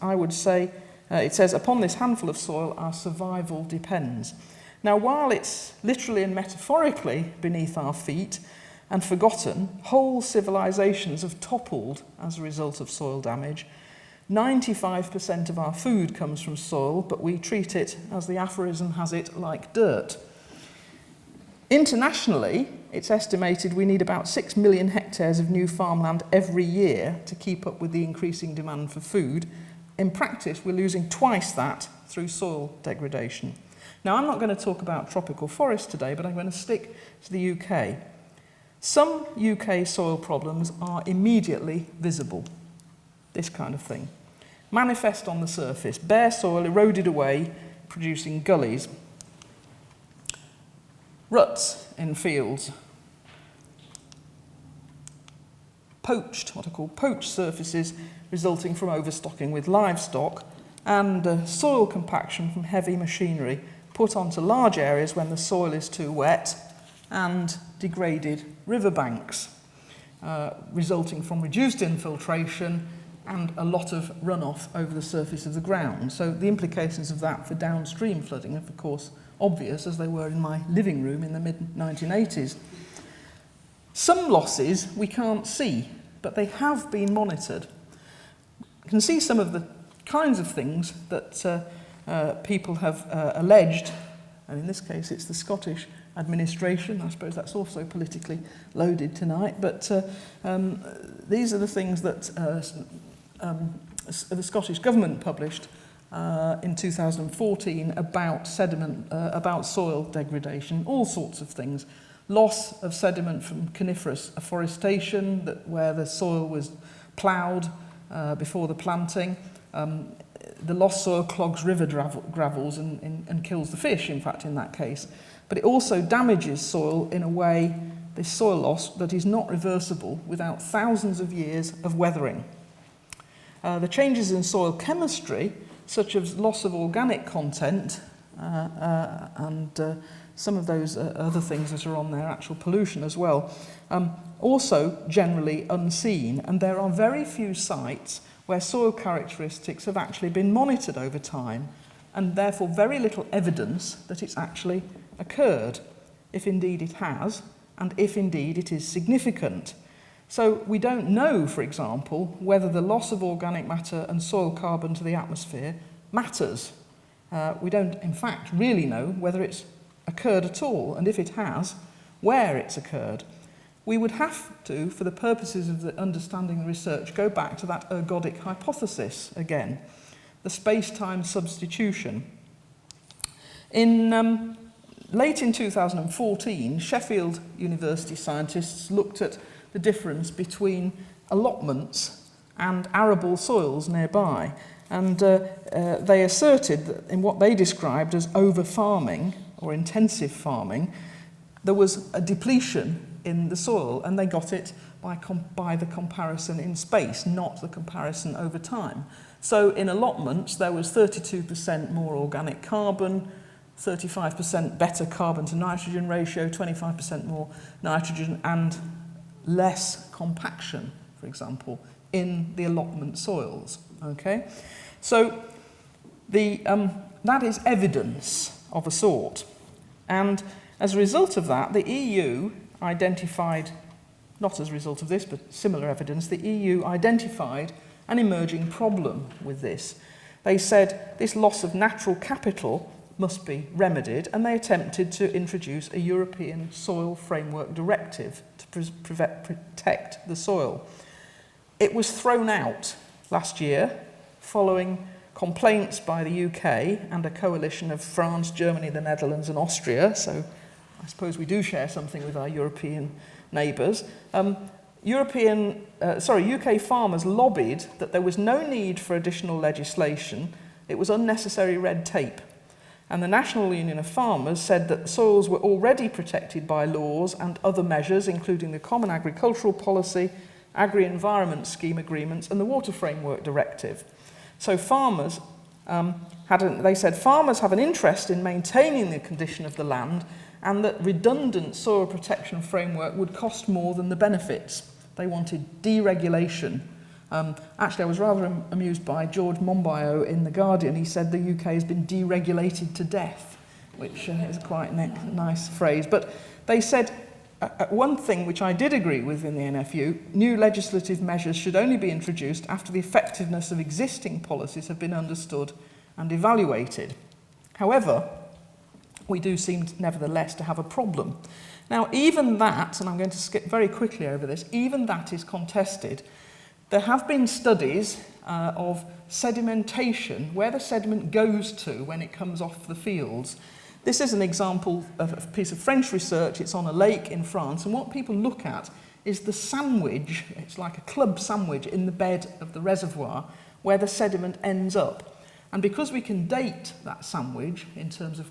I would say, it says, upon this handful of soil our survival depends. Now, while it's literally and metaphorically beneath our feet and forgotten, whole civilizations have toppled as a result of soil damage. 95% of our food comes from soil, but we treat it, as the aphorism has it, like dirt. Internationally, it's estimated we need about 6 million hectares of new farmland every year to keep up with the increasing demand for food. In practice, we're losing twice that through soil degradation. Now, I'm not going to talk about tropical forests today, but I'm going to stick to the UK. Some UK soil problems are immediately visible. This kind of thing. Manifest on the surface, bare soil eroded away, producing gullies. Ruts in fields. What are called poached surfaces resulting from overstocking with livestock, and soil compaction from heavy machinery put onto large areas when the soil is too wet, and degraded riverbanks, resulting from reduced infiltration and a lot of runoff over the surface of the ground. So the implications of that for downstream flooding are, of course, obvious, as they were in my living room in the mid-1980s. Some losses we can't see, but they have been monitored. You can see some of the kinds of things that people have alleged, and in this case it's the Scottish administration. I suppose that's also politically loaded tonight, but these are the things that the Scottish government published in 2014 about about soil degradation, all sorts of things. Loss of sediment from coniferous afforestation, where the soil was ploughed before the planting. The lost soil clogs river gravels and kills the fish, in fact, in that case. But it also damages soil in a way, this soil loss, that is not reversible without thousands of years of weathering. The changes in soil chemistry, such as loss of organic content and some of those other things that are on there, actual pollution as well, also generally unseen. And there are very few sites where soil characteristics have actually been monitored over time, and therefore very little evidence that it's actually occurred, if indeed it has, and if indeed it is significant. So we don't know, for example, whether the loss of organic matter and soil carbon to the atmosphere matters. We don't, in fact, really know whether it's occurred at all, and if it has, where it's occurred. We would have to, for the purposes of understanding the research, go back to that ergodic hypothesis again, the space-time substitution. Late in 2014, Sheffield University scientists looked at the difference between allotments and arable soils nearby, and they asserted that in what they described as over-farming or intensive farming, there was a depletion in the soil, and they got it by the comparison in space, not the comparison over time. So in allotments, there was 32% more organic carbon, 35% better carbon to nitrogen ratio, 25% more nitrogen, and less compaction, for example, in the allotment soils. Okay, so that is evidence of a sort, and as a result of that, the EU identified, not as a result of this, but similar evidence, the EU identified an emerging problem with this. They said this loss of natural capital must be remedied, and they attempted to introduce a European Soil Framework Directive to protect the soil. It was thrown out last year following complaints by the UK and a coalition of France, Germany, the Netherlands and Austria, so I suppose we do share something with our European neighbours. UK farmers lobbied that there was no need for additional legislation. It was unnecessary red tape. And the National Union of Farmers said that soils were already protected by laws and other measures, including the Common Agricultural Policy, Agri-Environment Scheme Agreements and the Water Framework Directive. So farmers they said farmers have an interest in maintaining the condition of the land, and that redundant soil protection framework would cost more than the benefits. They wanted deregulation. Actually, I was rather amused by George Monbiot in The Guardian. He said the UK has been deregulated to death, which is quite a nice phrase. But they said one thing which I did agree with in the NFU, new legislative measures should only be introduced after the effectiveness of existing policies have been understood and evaluated. However, we do seem nevertheless to have a problem. Now, even that, and I'm going to skip very quickly over this, even that is contested. There have been studies of sedimentation, where the sediment goes to when it comes off the fields. This is an example of a piece of French research. It's on a lake in France, and what people look at is the sandwich, it's like a club sandwich in the bed of the reservoir where the sediment ends up. And because we can date that sandwich in terms of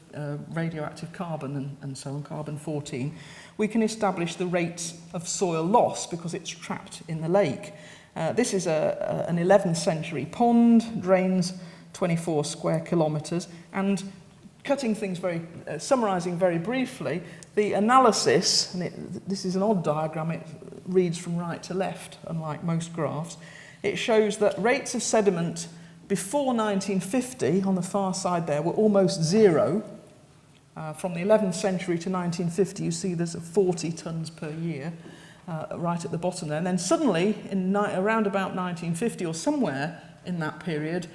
radioactive carbon and so on, carbon-14, we can establish the rates of soil loss because it's trapped in the lake. This is an 11th century pond, drains 24 square kilometres, and cutting things summarising very briefly, the analysis, and this is an odd diagram, it reads from right to left, unlike most graphs. It shows that rates of sediment before 1950, on the far side there, were almost zero. From the 11th century to 1950, you see there's 40 tonnes per year, right at the bottom there. And then suddenly, around about 1950 or somewhere in that period,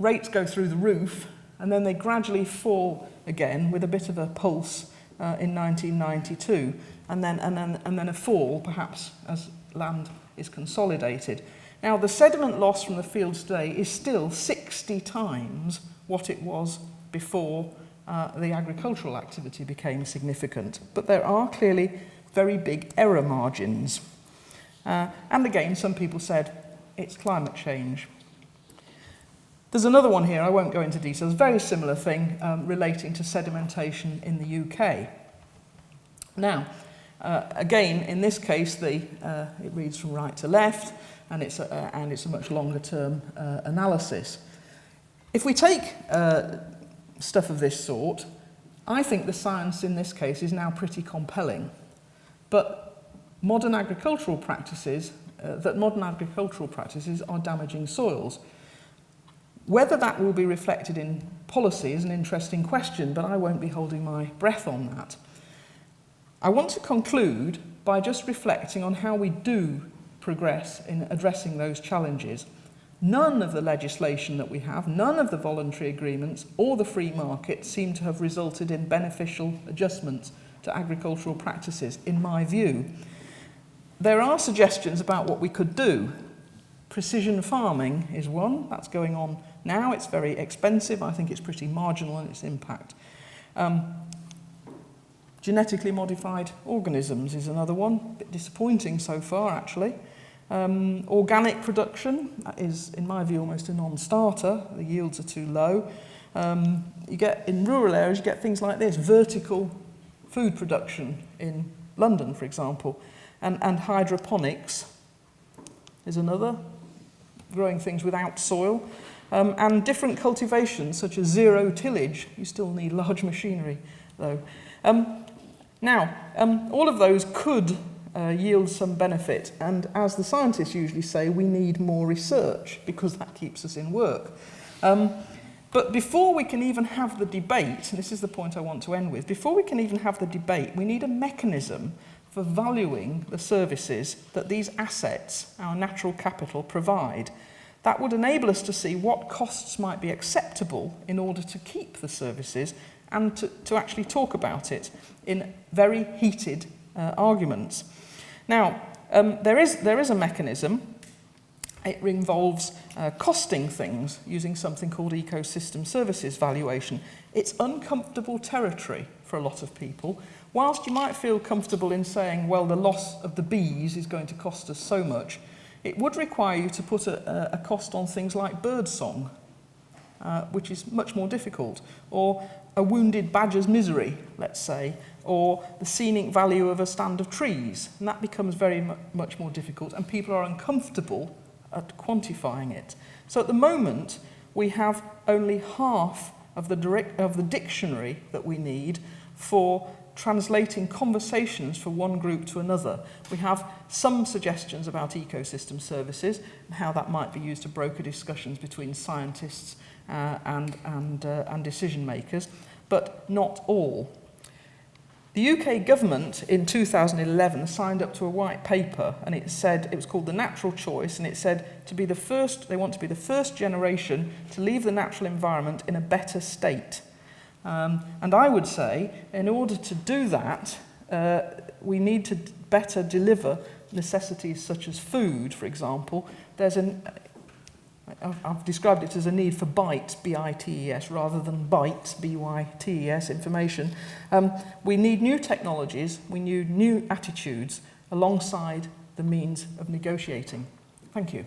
rates go through the roof, and then they gradually fall again with a bit of a pulse in 1992, and then a fall, perhaps, as land is consolidated. Now, the sediment loss from the fields today is still 60 times what it was before the agricultural activity became significant. But there are clearly very big error margins. And again, some people said it's climate change. There's another one here, I won't go into details, very similar thing relating to sedimentation in the UK. Now, again, in this case, it reads from right to left, and it's a much longer term analysis. If we take stuff of this sort, I think the science in this case is now pretty compelling. But modern agricultural practices are damaging soils. Whether that will be reflected in policy is an interesting question, but I won't be holding my breath on that. I want to conclude by just reflecting on how we do progress in addressing those challenges. None of the legislation that we have, none of the voluntary agreements or the free market seem to have resulted in beneficial adjustments to agricultural practices, in my view. There are suggestions about what we could do. Precision farming is one, that's going on now. It's very expensive. I think it's pretty marginal in its impact. Genetically modified organisms is another one, a bit disappointing so far, actually. Organic production is, in my view, almost a non-starter. The yields are too low. You get, in rural areas, you get things like this, vertical food production in London, for example, and hydroponics is another, growing things without soil, and different cultivations, such as zero tillage. You still need large machinery, though. Now, all of those could yield some benefit, and as the scientists usually say, we need more research because that keeps us in work. But before we can even have the debate, and this is the point I want to end with, before we can even have the debate, we need a mechanism for valuing the services that these assets, our natural capital, provide. That would enable us to see what costs might be acceptable in order to keep the services and to actually talk about it in very heated arguments. Now, there is a mechanism. It involves costing things using something called ecosystem services valuation. It's uncomfortable territory for a lot of people. Whilst you might feel comfortable in saying, well, the loss of the bees is going to cost us so much, it would require you to put a cost on things like birdsong, which is much more difficult, or a wounded badger's misery, let's say, or the scenic value of a stand of trees. And that becomes very much more difficult, and people are uncomfortable at quantifying it. So at the moment, we have only half of the dictionary that we need for translating conversations from one group to another. We have some suggestions about ecosystem services and how that might be used to broker discussions between scientists and decision makers, but not all. The UK government in 2011 signed up to a white paper, and it said, it was called The Natural Choice, and it said they want to be the first generation to leave the natural environment in a better state. And I would say, in order to do that, we need to better deliver necessities such as food, for example. I've described it as a need for BITES, B-I-T-E-S, rather than bytes, B-Y-T-E-S, information. We need new technologies, we need new attitudes alongside the means of negotiating. Thank you.